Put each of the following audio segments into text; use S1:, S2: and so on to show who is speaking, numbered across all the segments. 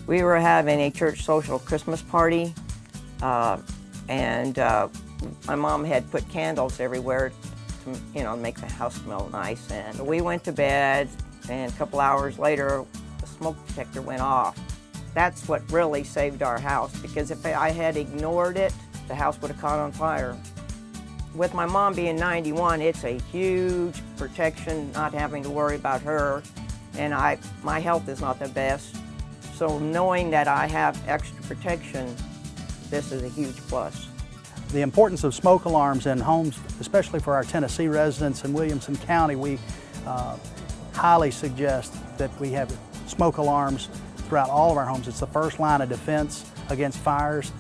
S1: We were having a church social Christmas party, and my mom had put candles everywhere to, make the house smell nice. And we went to bed, and a couple hours later, the smoke detector went off. That's what really saved our house, because if I had ignored it, the house would have caught on fire. With my mom being 91, it's a huge protection not having to worry about her, and my health is not the best. So knowing that I have extra protection, this is a huge plus.
S2: The importance of smoke alarms in homes, especially for our Tennessee residents in Williamson County, we highly suggest that we have smoke alarms throughout all of our homes. It's the first line of defense against fires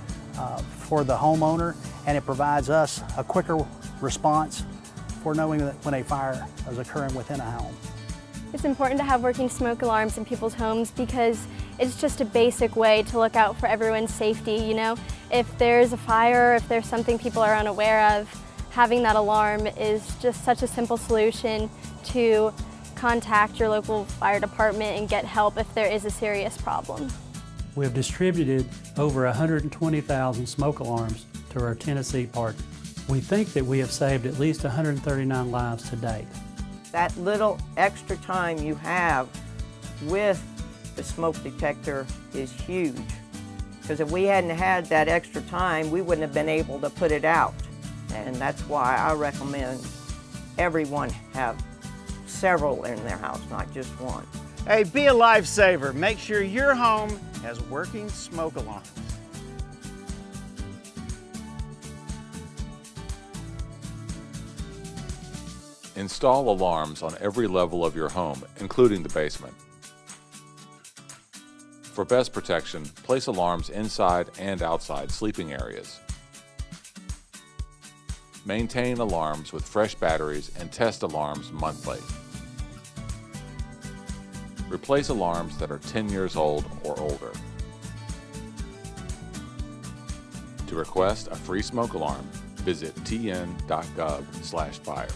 S2: for the homeowner, and it provides us a quicker response for knowing that when a fire is occurring within a home.
S3: It's important to have working smoke alarms in people's homes because it's just a basic way to look out for everyone's safety. If there's a fire, if there's something people are unaware of, having that alarm is just such a simple solution to contact your local fire department and get help if there is a serious problem.
S4: We have distributed over 120,000 smoke alarms to our Tennessee partners. We think that we have saved at least 139 lives to date.
S1: That little extra time you have with the smoke detector is huge. Because if we hadn't had that extra time, we wouldn't have been able to put it out. And that's why I recommend everyone have several in their house, not just one.
S5: Hey, be a lifesaver. Make sure your home has working smoke alarms.
S6: Install alarms on every level of your home, including the basement. For best protection, place alarms inside and outside sleeping areas. Maintain alarms with fresh batteries and test alarms monthly. Replace alarms that are 10 years old or older. To request a free smoke alarm, visit tn.gov/fire.